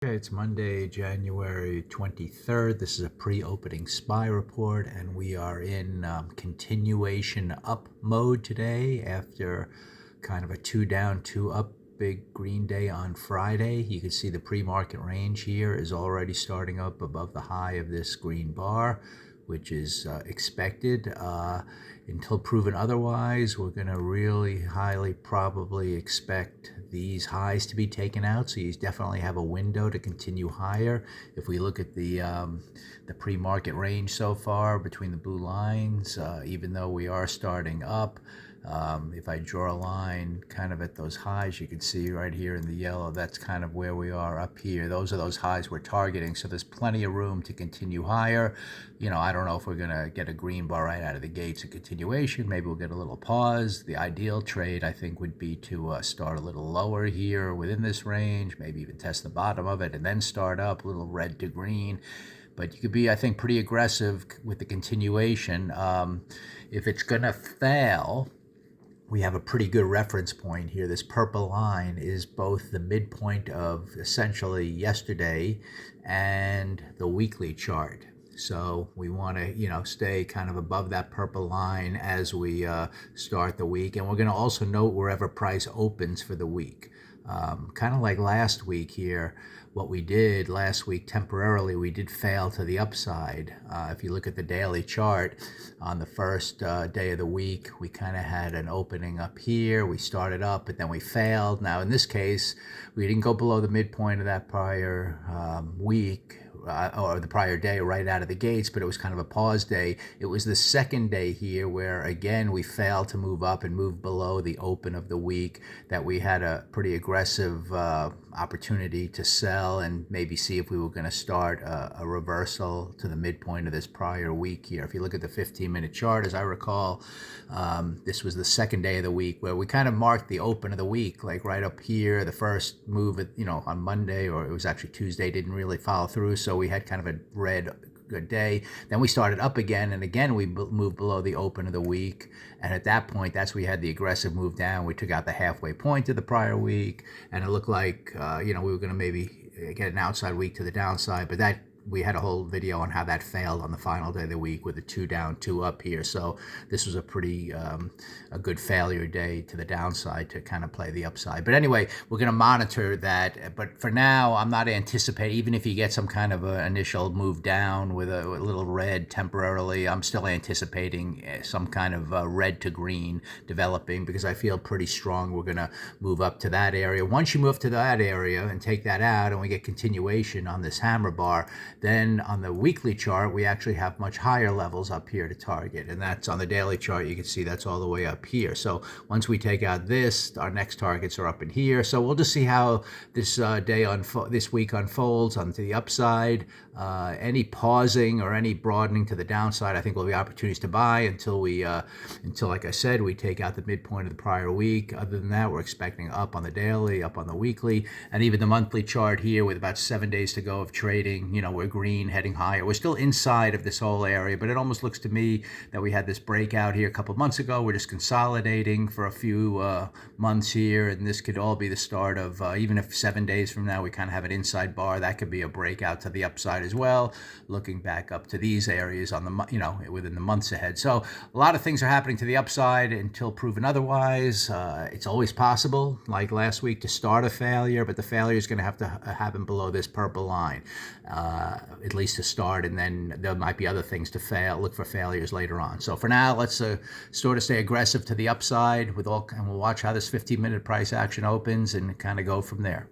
Okay, it's Monday, January 23rd. This is a pre-opening SPY report, and we are in continuation up mode today after kind of a two down, two up big green day on Friday. You can see the pre-market range here is already starting up above the high of this green bar, which is expected. Until proven otherwise, we're going to really highly probably expect these highs to be taken out. So you definitely have a window to continue higher. If we look at the pre-market range so far between the blue lines, even though we are starting up, if I draw a line kind of at those highs, you can see right here in the yellow, that's kind of where we are up here. Those are those highs we're targeting. So there's plenty of room to continue higher. I don't know if we're going to get a green bar right out of the gates, a continuation. Maybe we'll get a little pause. The ideal trade, I think, would be to start a little lower here within this range, maybe even test the bottom of it and then start up a little red to green. But you could be, I think, pretty aggressive with the continuation. If it's going to fail, we have a pretty good reference point here. This purple line is both the midpoint of essentially yesterday and the weekly chart. So we want to, stay kind of above that purple line as we start the week. And we're going to also note wherever price opens for the week. Kind of like last week here, what we did last week temporarily, we did fail to the upside. If you look at the daily chart, on the first day of the week, we kind of had an opening up here. We started up, but then we failed. Now, in this case, we didn't go below the midpoint of that prior week. Or the prior day right out of the gates, but it was kind of a pause day. It was the second day here where, again, we failed to move up and move below the open of the week, that we had a pretty aggressive opportunity to sell and maybe see if we were going to start a reversal to the midpoint of this prior week here. If you look at the 15-minute chart, as I recall, this was the second day of the week where we kind of marked the open of the week, like right up here. The first move, on Monday, or it was actually Tuesday, didn't really follow through. So we had kind of a red good day. Then we started up again, and again we moved below the open of the week. And at that point, that's where we had the aggressive move down. We took out the halfway point of the prior week, and it looked like we were going to maybe get an outside week to the downside. But that we had a whole video on how that failed on the final day of the week with a two down, two up here. So this was a pretty a good failure day to the downside to kind of play the upside. But anyway, we're going to monitor that. But for now, I'm not anticipating, even if you get some kind of an initial move down with a little red temporarily, I'm still anticipating some kind of red to green developing, because I feel pretty strong we're going to move up to that area. Once you move to that area and take that out and we get continuation on this hammer bar, then on the weekly chart, we actually have much higher levels up here to target. And that's on the daily chart. You can see that's all the way up here. So once we take out this, our next targets are up in here. So we'll just see how this this week unfolds onto the upside. Any pausing or any broadening to the downside, I think will be opportunities to buy until like I said, we take out the midpoint of the prior week. Other than that, we're expecting up on the daily, up on the weekly, and even the monthly chart here with about 7 days to go of trading. We're green, heading higher. We're still inside of this whole area, but it almost looks to me that we had this breakout here a couple of months ago. We're just consolidating for a few months here, and this could all be the start of, even if 7 days from now we kind of have an inside bar, that could be a breakout to the upside as well, looking back up to these areas on the, within the months ahead. So a lot of things are happening to the upside until proven otherwise. It's always possible, like last week, to start a failure, but the failure is going to have to happen below this purple line. At least to start, and then there might be other things to fail. Look for failures later on. So for now, let's sort of stay aggressive to the upside and we'll watch how this 15-minute price action opens and kind of go from there.